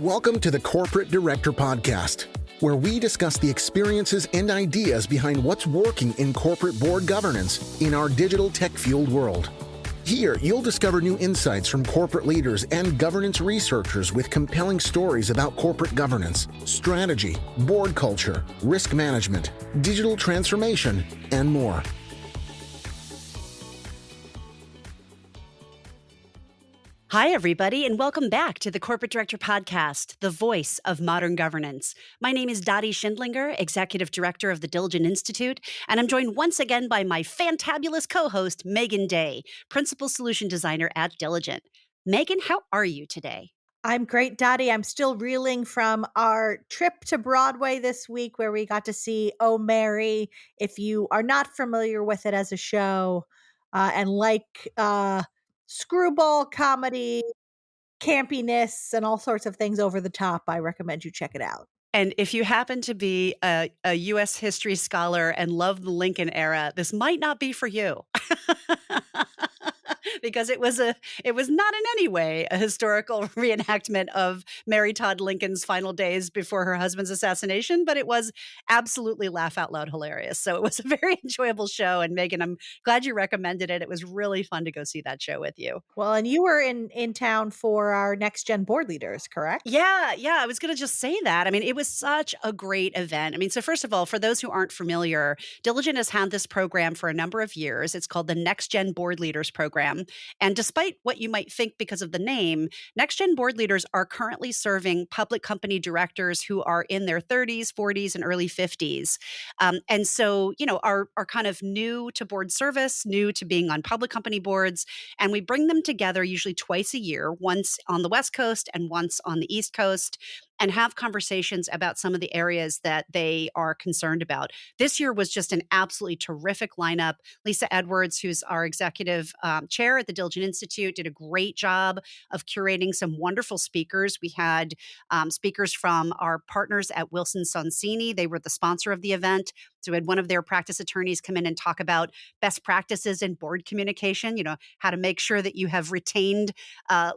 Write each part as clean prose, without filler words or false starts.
Welcome to the Corporate Director Podcast, where we discuss the experiences and ideas behind what's working in corporate board governance in our digital tech-fueled world. Here, you'll discover new insights from corporate leaders and governance researchers with compelling stories about corporate governance, strategy, board culture, risk management, digital transformation, and more. Hi, everybody, and welcome back to the Corporate Director Podcast, the voice of modern governance. My name is Dottie Schindlinger, Executive Director of the Diligent Institute, and I'm joined once again by my fantabulous co-host, Megan Day, Principal Solution Designer at Diligent. Megan, how are you today? I'm great, Dottie. I'm still reeling from our trip to Broadway this week where we got to see Oh, Mary. If you are not familiar with it as a show and like screwball comedy, campiness, and all sorts of things over the top, I recommend you check it out. And if you happen to be a U.S. history scholar and love the Lincoln era, this might not be for you. Because it was not in any way a historical reenactment of Mary Todd Lincoln's final days before her husband's assassination, but it was absolutely laugh out loud hilarious. So it was a very enjoyable show. And Megan, I'm glad you recommended it. It was really fun to go see that show with you. Well, and you were in town for our Next Gen board leaders, correct? Yeah. I was going to just say that. I mean, it was such a great event. I mean, so first of all, for those who aren't familiar, Diligent has had this program for a number of years. It's called the Next Gen Board Leaders Program. And despite what you might think because of the name, Next Gen Board Leaders are currently serving public company directors who are in their 30s, 40s, and early 50s. And so, are kind of new to board service, new to being on public company boards. And we bring them together usually twice a year, once on the West Coast and once on the East Coast, and have conversations about some of the areas that they are concerned about. This year was just an absolutely terrific lineup. Lisa Edwards, who's our executive chair at the Diligent Institute, did a great job of curating some wonderful speakers. We had speakers from our partners at Wilson Sonsini. They were the sponsor of the event. So we had one of their practice attorneys come in and talk about best practices in board communication, how to make sure that you have retained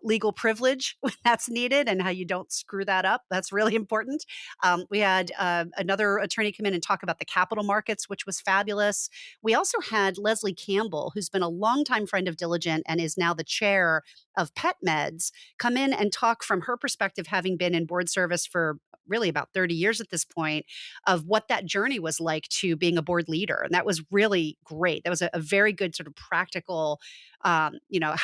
legal privilege when that's needed and how you don't screw that up. That's really important. We had another attorney come in and talk about the capital markets, which was fabulous. We also had Leslie Campbell, who's been a longtime friend of Diligent and is now the chair of PetMeds, come in and talk from her perspective, having been in board service for really about 30 years at this point, of what that journey was like to being a board leader. And that was really great. That was a very good sort of practical, how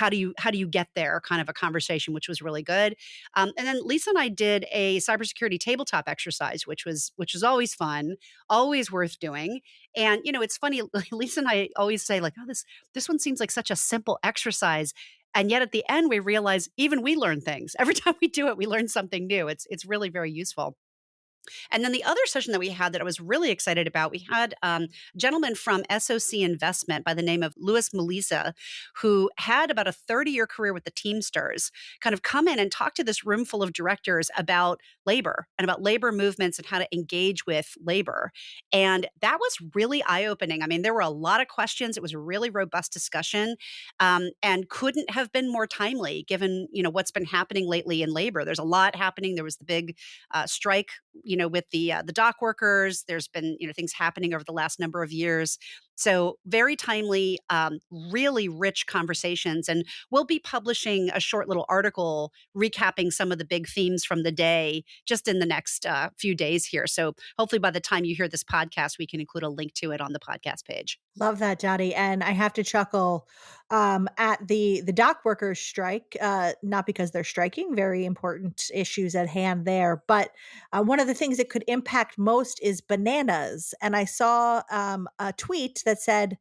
do you get there kind of a conversation, which was really good. And then Lisa and I did a cybersecurity tabletop exercise, which was always fun, always worth doing. And, it's funny, Lisa and I always say like, oh, this one seems like such a simple exercise. And yet at the end, we realize even we learn things. Every time we do it, we learn something new. It's really very useful. And then the other session that we had that I was really excited about, we had a gentleman from SOC Investment by the name of Louis Melisa, who had about a 30-year career with the Teamsters, kind of come in and talk to this room full of directors about labor and about labor movements and how to engage with labor. And that was really eye-opening. I mean, there were a lot of questions. It was a really robust discussion and couldn't have been more timely given, what's been happening lately in labor. There's a lot happening. There was the big strike, with the dock workers. There's been, things happening over the last number of years. So very timely, really rich conversations. And we'll be publishing a short little article recapping some of the big themes from the day just in the next few days here. So hopefully by the time you hear this podcast, we can include a link to it on the podcast page. Love that, Dottie. And I have to chuckle at the dock workers strike, not because they're striking, very important issues at hand there. But one of the things that could impact most is bananas. And I saw a tweet that said,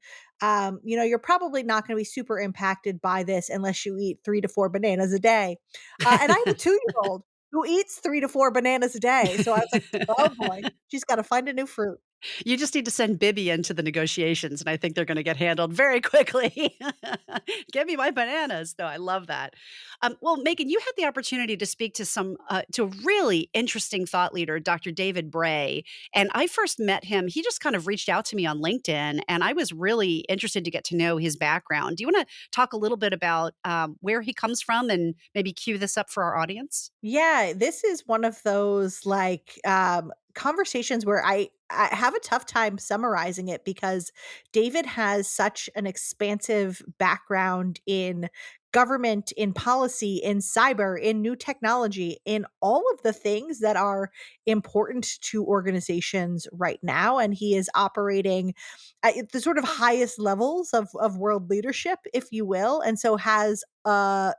you're probably not going to be super impacted by this unless you eat 3 to 4 bananas a day. And I have a 2-year-old who eats 3 to 4 bananas a day. So I was like, oh boy, she's got to find a new fruit. You just need to send Bibi into the negotiations, and I think they're gonna get handled very quickly. "Give me my bananas." No, I love that. Well, Megan, you had the opportunity to speak to a really interesting thought leader, Dr. David Bray, and I first met him he just kind of reached out to me on LinkedIn, and I was really interested to get to know his background. Do you wanna talk a little bit about, where he comes from and maybe cue this up for our audience? Yeah, this is one of those conversations where I have a tough time summarizing it because David has such an expansive background in government, in policy, in cyber, in new technology, in all of the things that are important to organizations right now. And he is operating at the sort of highest levels of world leadership, if you will, and so has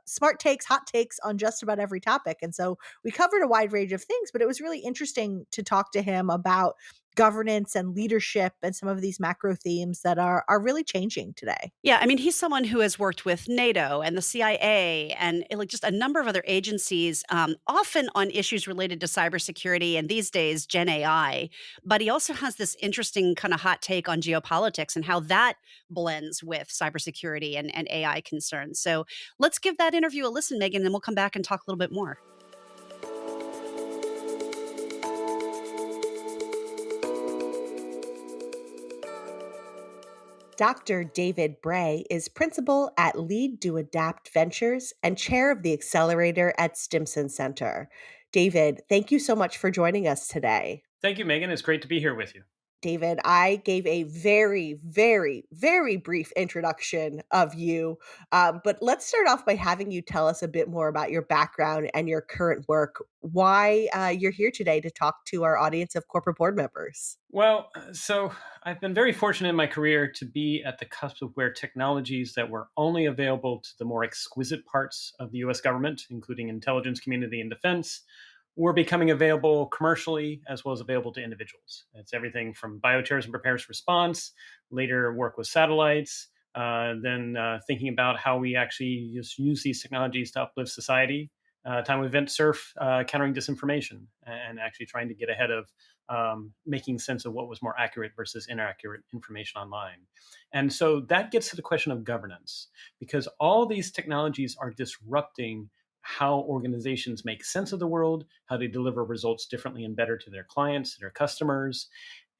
smart takes, hot takes on just about every topic. And so we covered a wide range of things, but it was really interesting to talk to him about governance and leadership and some of these macro themes that are really changing today. Yeah, I mean, he's someone who has worked with NATO and the CIA and like just a number of other agencies, often on issues related to cybersecurity and these days Gen AI. But he also has this interesting kind of hot take on geopolitics and how that blends with cybersecurity and AI concerns. So let's give that interview a listen, Megan, and then we'll come back and talk a little bit more. Dr. David Bray is principal at Lead to Adapt Ventures and chair of the accelerator at Stimson Center. David, thank you so much for joining us today. Thank you, Megan. It's great to be here with you. David, I gave a very, very, very brief introduction of you, but let's start off by having you tell us a bit more about your background and your current work, why you're here today to talk to our audience of corporate board members. So I've been very fortunate in my career to be at the cusp of where technologies that were only available to the more exquisite parts of the US government, including intelligence community and defense, were becoming available commercially as well as available to individuals. It's everything from bioterrorism preparedness response, later work with satellites, then thinking about how we actually just use these technologies to uplift society. Time with Event Surf, countering disinformation, and actually trying to get ahead of making sense of what was more accurate versus inaccurate information online. And so that gets to the question of governance, because all these technologies are disrupting how organizations make sense of the world, how they deliver results differently and better to their clients, to their customers.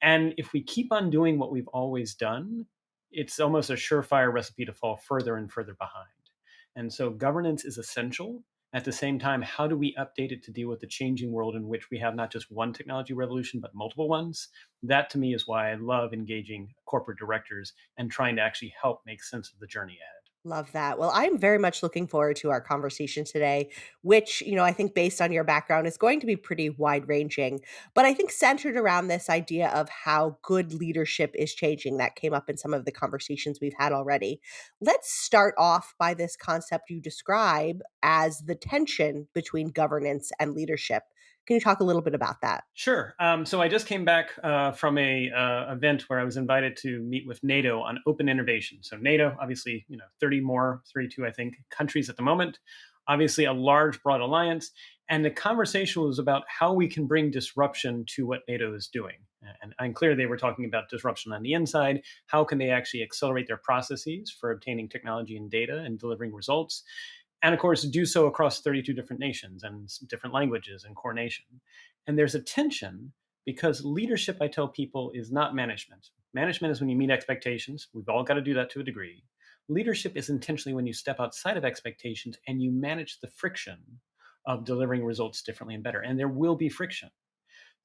And if we keep on doing what we've always done, it's almost a surefire recipe to fall further and further behind. And so governance is essential. At the same time, how do we update it to deal with the changing world in which we have not just one technology revolution, but multiple ones? That to me is why I love engaging corporate directors and trying to actually help make sense of the journey ahead. Love that. Well, I'm very much looking forward to our conversation today, which, I think based on your background is going to be pretty wide ranging, but I think centered around this idea of how good leadership is changing that came up in some of the conversations we've had already. Let's start off by this concept you describe as the tension between governance and leadership. Can you talk a little bit about that? Sure. So I just came back from a event where I was invited to meet with NATO on open innovation. So NATO, obviously, 32, I think, countries at the moment. Obviously, a large, broad alliance. And the conversation was about how we can bring disruption to what NATO is doing. And I'm clear they were talking about disruption on the inside. How can they actually accelerate their processes for obtaining technology and data and delivering results? And of course, do so across 32 different nations and different languages and coordination. And there's a tension because leadership, I tell people, is not management. Management is when you meet expectations. We've all got to do that to a degree. Leadership is intentionally when you step outside of expectations and you manage the friction of delivering results differently and better. And there will be friction.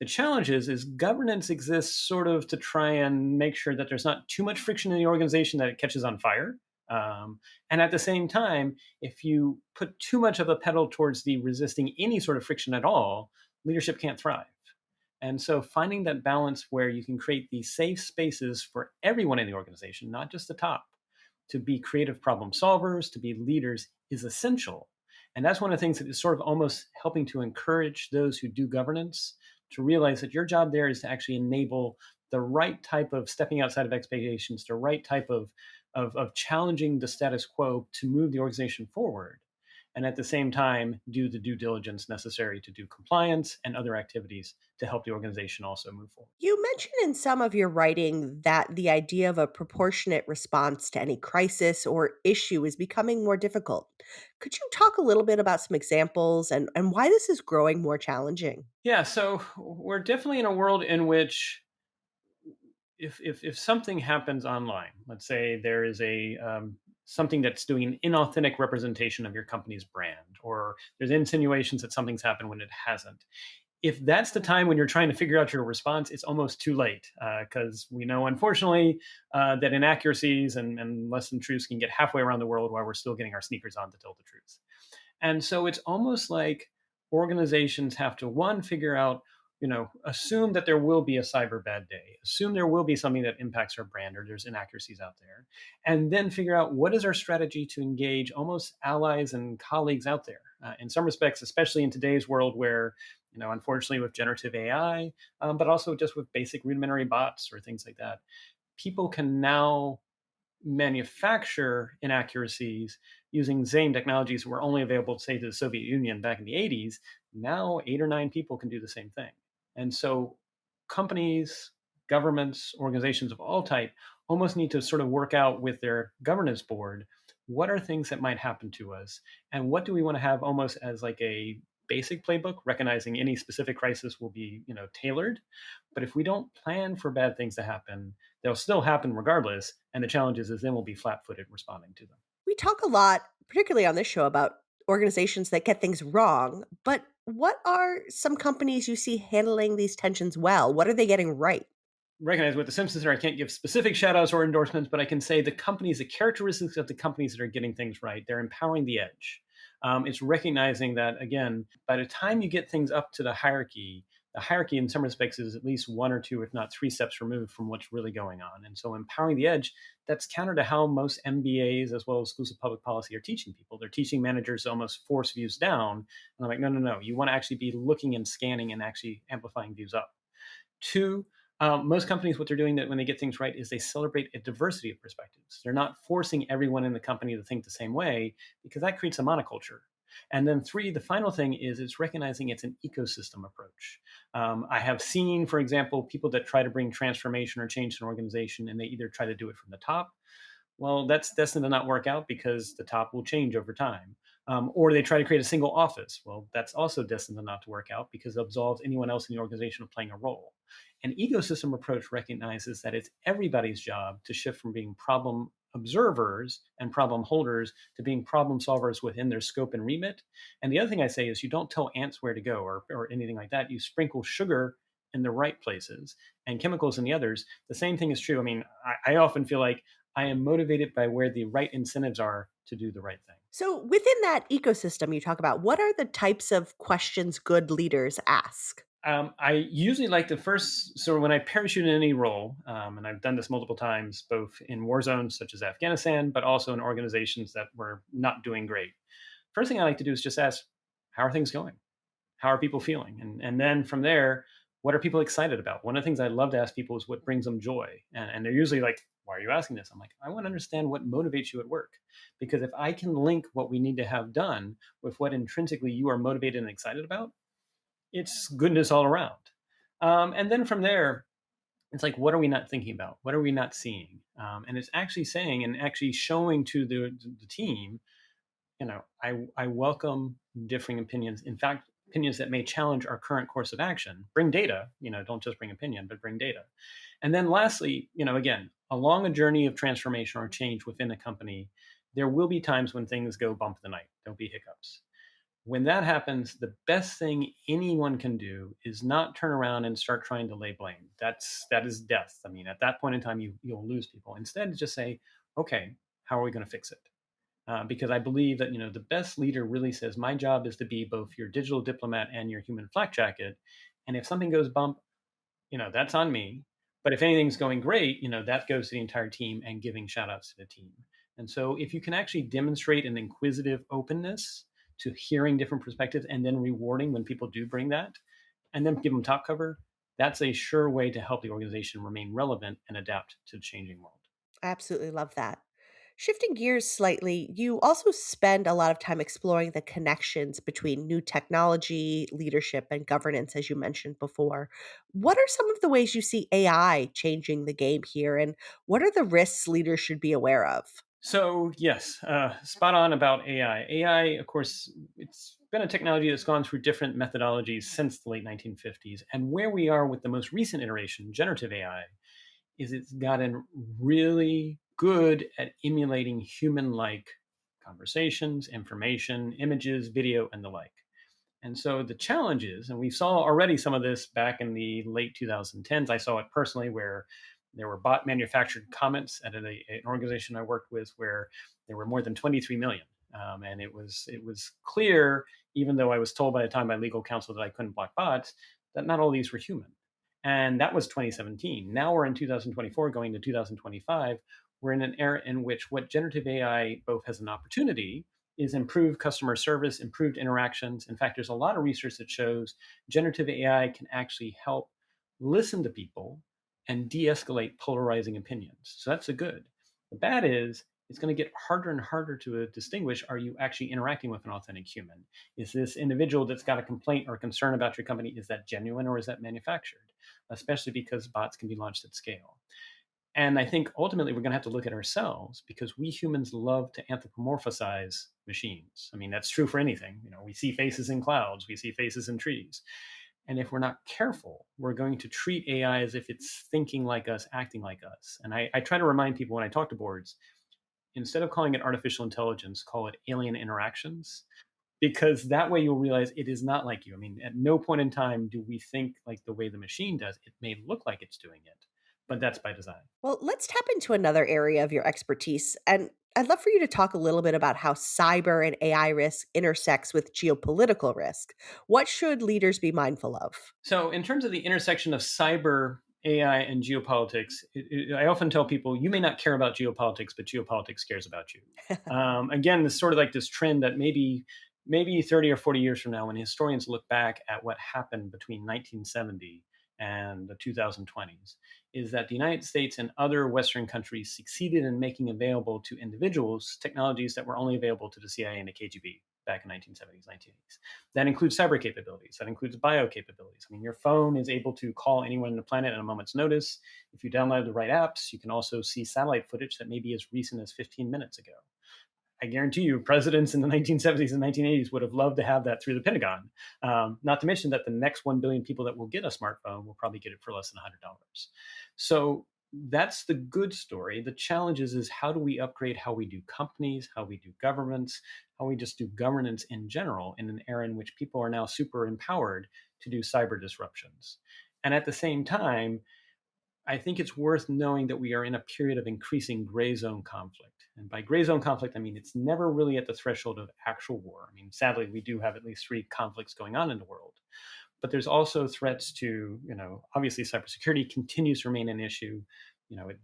The challenge is governance exists sort of to try and make sure that there's not too much friction in the organization that it catches on fire. And at the same time, if you put too much of a pedal towards the resisting any sort of friction at all, leadership can't thrive. And so finding that balance where you can create these safe spaces for everyone in the organization, not just the top, to be creative problem solvers, to be leaders is essential. And that's one of the things that is sort of almost helping to encourage those who do governance to realize that your job there is to actually enable the right type of stepping outside of expectations, the right type of challenging the status quo to move the organization forward. and at the same time do the due diligence necessary to do compliance and other activities to help the organization also move forward. You mentioned in some of your writing that the idea of a proportionate response to any crisis or issue is becoming more difficult. Could you talk a little bit about some examples and why this is growing more challenging? Yeah, so we're definitely in a world in which if something happens online, let's say there is a something that's doing an inauthentic representation of your company's brand, or there's insinuations that something's happened when it hasn't. If that's the time when you're trying to figure out your response, it's almost too late because we know, unfortunately, that inaccuracies and less than truths can get halfway around the world while we're still getting our sneakers on to tell the truth. And so it's almost like organizations have to, one, figure out, assume that there will be a cyber bad day, assume there will be something that impacts our brand or there's inaccuracies out there, and then figure out what is our strategy to engage almost allies and colleagues out there. In some respects, especially in today's world where, unfortunately with generative AI, but also just with basic rudimentary bots or things like that, people can now manufacture inaccuracies using same technologies that were only available, say, to the Soviet Union back in the 80s. Now, 8 or 9 people can do the same thing. And so, companies, governments, organizations of all type almost need to sort of work out with their governance board what are things that might happen to us and what do we want to have almost as like a basic playbook, recognizing any specific crisis will be tailored. But if we don't plan for bad things to happen, they'll still happen regardless. And the challenge is then we'll be flat-footed responding to them. We talk a lot, particularly on this show, about organizations that get things wrong, but what are some companies you see handling these tensions well? What are they getting right? Recognize with the Simpsons here, I can't give specific shout outs or endorsements, but I can say the characteristics of the companies that are getting things right, they're empowering the edge. It's recognizing that, again, by the time you get things up to the hierarchy in some respects is at least one or two, if not three steps removed from what's really going on. And so empowering the edge, that's counter to how most MBAs as well as schools of public policy are teaching people. They're teaching managers to almost force views down. And I'm like, no, no, no. You want to actually be looking and scanning and actually amplifying views up. Two, most companies, what they're doing that when they get things right is they celebrate a diversity of perspectives. They're not forcing everyone in the company to think the same way because that creates a monoculture. And then three, the final thing is it's recognizing it's an ecosystem approach. I have seen, for example, people that try to bring transformation or change to an organization and they either try to do it from the top. Well, that's destined to not work out because the top will change over time. Or they try to create a single office. Well, that's also destined to not to work out because it absolves anyone else in the organization of playing a role. An ecosystem approach recognizes that it's everybody's job to shift from being problem observers and problem holders to being problem solvers within their scope and remit. And the other thing I say is you don't tell ants where to go or anything like that. You sprinkle sugar in the right places and chemicals in the others. The same thing is true. I mean, I often feel like I am motivated by where the right incentives are to do the right thing. So, within that ecosystem you talk about, what are the types of questions good leaders ask? I usually like to first, so when I parachute in any role, and I've done this multiple times, both in war zones such as Afghanistan, but also in organizations that were not doing great. First thing I like to do is just ask, how are things going? How are people feeling? And then from there, what are people excited about? One of the things I love to ask people is what brings them joy. And they're usually like, why are you asking this? I'm like, I want to understand what motivates you at work. Because if I can link what we need to have done with what intrinsically you are motivated and excited about, it's goodness all around. And then from there, it's like, what are we not thinking about? What are we not seeing? And it's actually saying and actually showing to the team, I welcome differing opinions. In fact, opinions that may challenge our current course of action. Bring data, don't just bring opinion, but bring data. And then lastly, again, along a journey of transformation or change within a company, there will be times when things go bump the night. There'll be hiccups. When that happens, the best thing anyone can do is not turn around and start trying to lay blame. That is death. I mean, at that point in time, you'll lose people. Instead, just say, okay, how are we going to fix it? Because I believe that the best leader really says, my job is to be both your digital diplomat and your human flak jacket. And if something goes bump, that's on me. But if anything's going great, that goes to the entire team and giving shout outs to the team. And so if you can actually demonstrate an inquisitive openness to hearing different perspectives and then rewarding when people do bring that, and then give them top cover, that's a sure way to help the organization remain relevant and adapt to the changing world. I absolutely love that. Shifting gears slightly, you also spend a lot of time exploring the connections between new technology, leadership, and governance, as you mentioned before. What are some of the ways you see AI changing the game here, and what are the risks leaders should be aware of? So yes, spot on about AI. AI, of course, it's been a technology that's gone through different methodologies since the late 1950s. And where we are with the most recent iteration, generative AI, is it's gotten really good at emulating human-like conversations, information, images, video, and the like. And so the challenge is, and we saw already some of this back in the late 2010s. I saw it personally where there were bot manufactured comments at an organization I worked with where there were more than 23 million. And it was clear, even though I was told by the time by legal counsel that I couldn't block bots, that not all these were human. And that was 2017. Now we're in 2024, going to 2025. We're in an era in which what generative AI both has an opportunity is improved customer service, improved interactions. In fact, there's a lot of research that shows generative AI can actually help listen to people and de escalate polarizing opinions. So that's the good. The bad is it's going to get harder and harder to distinguish, are you actually interacting with an authentic human? Is this individual that's got a complaint or concern about your company, is that genuine or is that manufactured? Especially because bots can be launched at scale. And I think ultimately we're going to have to look at ourselves because we humans love to anthropomorphize machines. I mean, that's true for anything. We see faces in clouds, we see faces in trees. And if we're not careful, we're going to treat AI as if it's thinking like us, acting like us. And I try to remind people when I talk to boards, instead of calling it artificial intelligence, call it alien interactions, because that way you'll realize it is not like you. I mean, at no point in time do we think like the way the machine does. It may look like it's doing it, but that's by design. Well, let's tap into another area of your expertise. And I'd love for you to talk a little bit about how cyber and AI risk intersects with geopolitical risk. What should leaders be mindful of? So, in terms of the intersection of cyber, AI, and geopolitics, I often tell people you may not care about geopolitics, but geopolitics cares about you. Again, this sort of like this trend that maybe 30 or 40 years from now, when historians look back at what happened between 1970 and the 2020s, is that the United States and other Western countries succeeded in making available to individuals technologies that were only available to the CIA and the KGB back in 1970s, 1980s. That includes cyber capabilities. That includes bio capabilities. I mean, your phone is able to call anyone on the planet at a moment's notice. If you download the right apps, you can also see satellite footage that may be as recent as 15 minutes ago. I guarantee you, presidents in the 1970s and 1980s would have loved to have that through the Pentagon. Not to mention that the next 1 billion people that will get a smartphone will probably get it for less than $100. So that's the good story. The challenge is how do we upgrade how we do companies, how we do governments, how we just do governance in general in an era in which people are now super empowered to do cyber disruptions. And at the same time, I think it's worth knowing that we are in a period of increasing gray zone conflict. And by gray zone conflict, I mean it's never really at the threshold of actual war. I mean, sadly, we do have at least 3 conflicts going on in the world. But there's also threats to, obviously cybersecurity continues to remain an issue.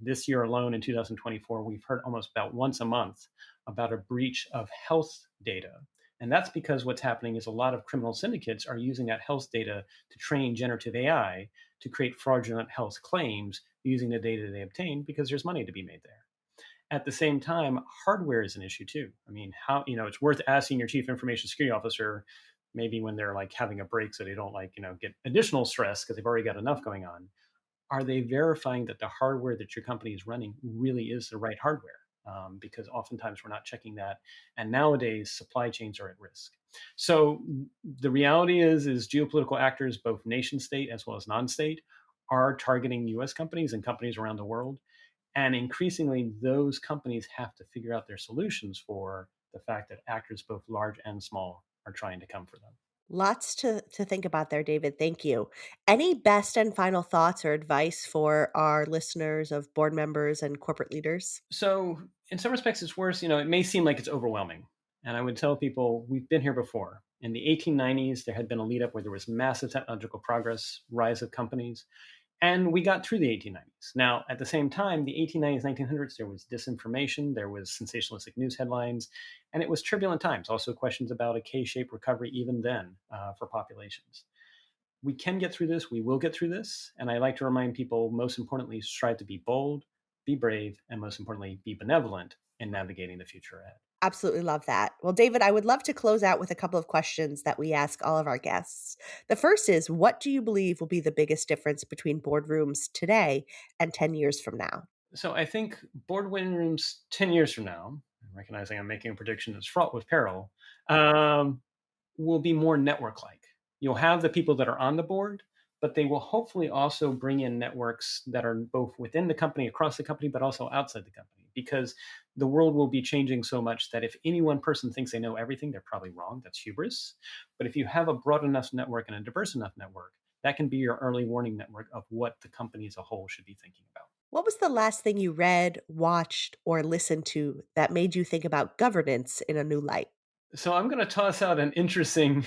This year alone in 2024, we've heard almost about once a month about a breach of health data. And that's because what's happening is a lot of criminal syndicates are using that health data to train generative AI to create fraudulent health claims using the data they obtain because there's money to be made there. At the same time, hardware is an issue too. I mean, it's worth asking your chief information security officer, maybe when they're like having a break so they don't get additional stress because they've already got enough going on. Are they verifying that the hardware that your company is running really is the right hardware? Because oftentimes we're not checking that. And nowadays, supply chains are at risk. So the reality is geopolitical actors, both nation state as well as non-state, are targeting US companies and companies around the world. And increasingly, those companies have to figure out their solutions for the fact that actors, both large and small, are trying to come for them. Lots to think about there, David. Thank you. Any best and final thoughts or advice for our listeners of board members and corporate leaders? So, in some respects, it's worse. It may seem like it's overwhelming. And I would tell people we've been here before. In the 1890s, there had been a lead up where there was massive technological progress, rise of companies, and we got through the 1890s. Now, at the same time, the 1890s, 1900s, there was disinformation, there was sensationalistic news headlines, and it was turbulent times. Also, questions about a K-shaped recovery even then for populations. We can get through this. We will get through this. And I like to remind people, most importantly, strive to be bold, be brave, and most importantly, be benevolent in navigating the future ahead. Absolutely love that. Well, David, I would love to close out with a couple of questions that we ask all of our guests. The first is, what do you believe will be the biggest difference between boardrooms today and 10 years from now? So I think boardrooms 10 years from now, recognizing I'm making a prediction that's fraught with peril, um, will be more network like. You'll have the people that are on the board, but they will hopefully also bring in networks that are both within the company, across the company, but also outside the company, because the world will be changing so much that if any one person thinks they know everything, they're probably wrong. That's hubris. But if you have a broad enough network and a diverse enough network, that can be your early warning network of what the company as a whole should be thinking about. What was the last thing you read, watched, or listened to that made you think about governance in a new light? So I'm going to toss out an interesting.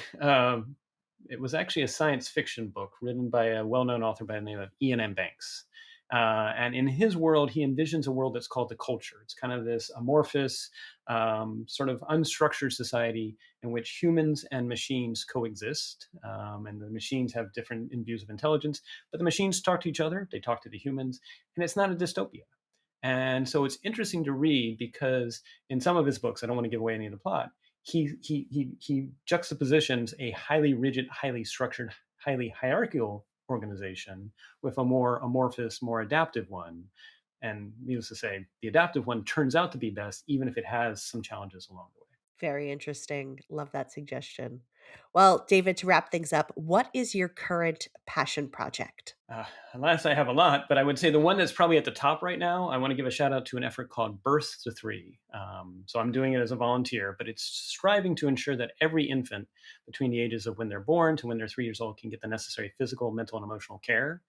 It was actually a science fiction book written by a well-known author by the name of Ian M. Banks. And in his world, he envisions a world that's called the culture. It's kind of this amorphous, sort of unstructured society in which humans and machines coexist. And the machines have different views of intelligence, but the machines talk to each other, they talk to the humans, and it's not a dystopia. And so it's interesting to read because in some of his books, I don't want to give away any of the plot, he juxtapositions a highly rigid, highly structured, highly hierarchical organization with a more amorphous, more adaptive one. And needless to say, the adaptive one turns out to be best, even if it has some challenges along the way. Very interesting. Love that suggestion. Well, David, to wrap things up, what is your current passion project? Alas, I have a lot, but I would say the one that's probably at the top right now, I want to give a shout out to an effort called Birth to Three. So I'm doing it as a volunteer, but it's striving to ensure that every infant between the ages of when they're born to when they're 3 years old can get the necessary physical, mental, and emotional care.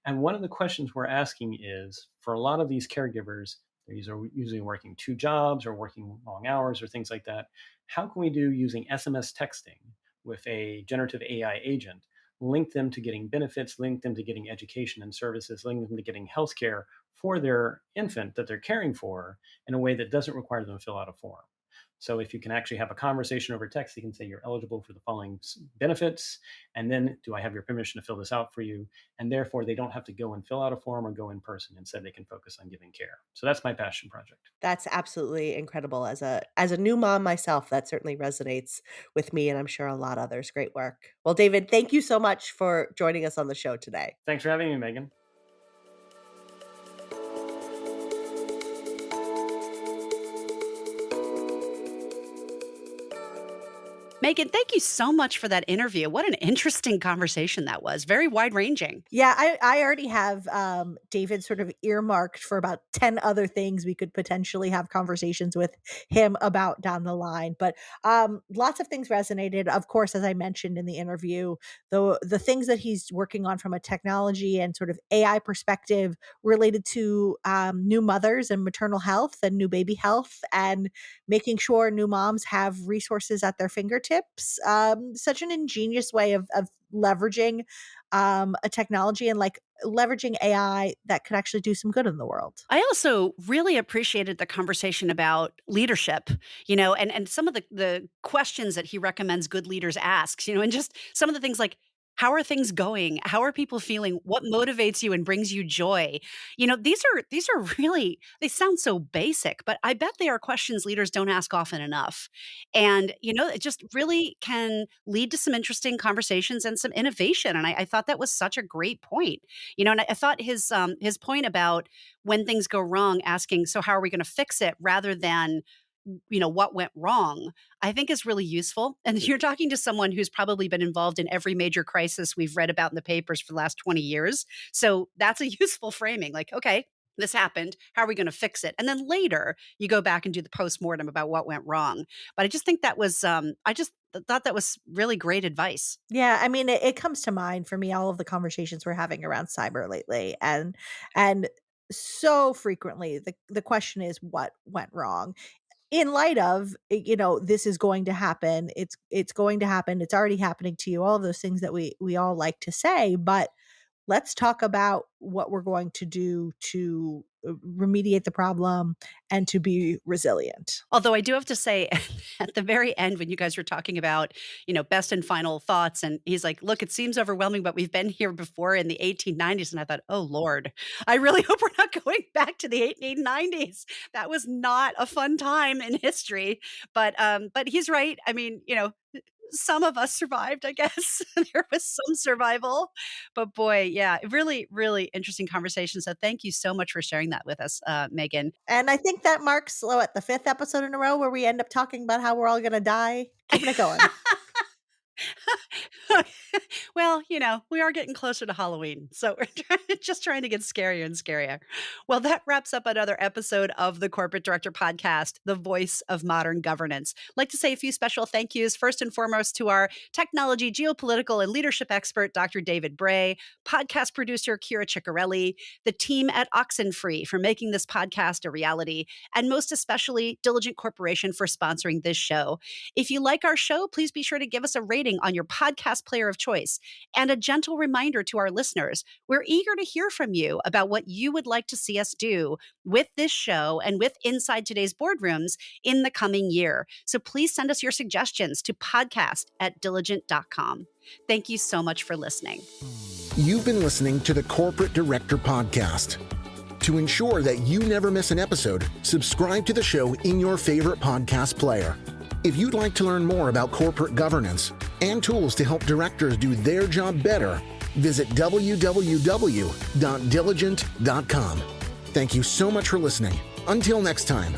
And one of the questions we're asking is for a lot of these caregivers, they're usually working two jobs or working long hours or things like that. How can we do using SMS texting with a generative AI agent? Link them to getting benefits, link them to getting education and services, link them to getting healthcare for their infant that they're caring for in a way that doesn't require them to fill out a form. So if you can actually have a conversation over text, you can say you're eligible for the following benefits, and then do I have your permission to fill this out for you? And therefore, they don't have to go and fill out a form or go in person. Instead, they can focus on giving care. So that's my passion project. That's absolutely incredible. As a new mom myself, that certainly resonates with me and I'm sure a lot of others. Great work. Well, David, thank you so much for joining us on the show today. Thanks for having me, Megan. Megan, thank you so much for that interview. What an interesting conversation that was. Very wide ranging. Yeah, I already have David sort of earmarked for about 10 other things we could potentially have conversations with him about down the line. But lots of things resonated. Of course, as I mentioned in the interview, the things that he's working on from a technology and sort of AI perspective related to new mothers and maternal health and new baby health and making sure new moms have resources at their fingertips. Such an ingenious way of leveraging a technology and like leveraging AI that could actually do some good in the world. I also really appreciated the conversation about leadership, and some of the questions that he recommends good leaders ask, and just some of the things like, how are things going? How are people feeling? What motivates you and brings you joy? These are really, they sound so basic, but I bet they are questions leaders don't ask often enough. And it just really can lead to some interesting conversations and some innovation. And I thought that was such a great point. And I thought his point about when things go wrong, asking, so how are we going to fix it rather than, what went wrong, I think is really useful. And you're talking to someone who's probably been involved in every major crisis we've read about in the papers for the last 20 years. So that's a useful framing. Like, okay, this happened. How are we going to fix it? And then later you go back and do the postmortem about what went wrong. But I just think that was, I just thought that was really great advice. Yeah, I mean, it comes to mind for me all of the conversations we're having around cyber lately, and so frequently the question is what went wrong in light of this is going to happen, it's going to happen, it's already happening to you, all of those things that we all like to say, but let's talk about what we're going to do to remediate the problem and to be resilient. Although I do have to say, at the very end, when you guys were talking about, best and final thoughts, and he's like, look, it seems overwhelming, but we've been here before in the 1890s. And I thought, oh, Lord, I really hope we're not going back to the 1890s. That was not a fun time in history. But he's right. I mean, some of us survived, I guess. There was some survival. But boy, yeah, really, really interesting conversation. So thank you so much for sharing that with us, Megan. And I think that marks the 5th episode in a row where we end up talking about how we're all going to die. Keeping it going. Well, we are getting closer to Halloween, so we're just trying to get scarier and scarier. Well, that wraps up another episode of the Corporate Director Podcast, the voice of modern governance. I'd like to say a few special thank yous, first and foremost, to our technology, geopolitical, and leadership expert, Dr. David Bray, podcast producer, Kira Ciccarelli, the team at Oxenfree for making this podcast a reality, and most especially, Diligent Corporation for sponsoring this show. If you like our show, please be sure to give us a rating on your podcast player of choice. And a gentle reminder to our listeners, we're eager to hear from you about what you would like to see us do with this show and with Inside Today's Boardrooms in the coming year. So please send us your suggestions to podcast@diligent.com. Thank you so much for listening. You've been listening to the Corporate Director Podcast. To ensure that you never miss an episode, subscribe to the show in your favorite podcast player. If you'd like to learn more about corporate governance and tools to help directors do their job better, visit www.diligent.com. Thank you so much for listening. Until next time.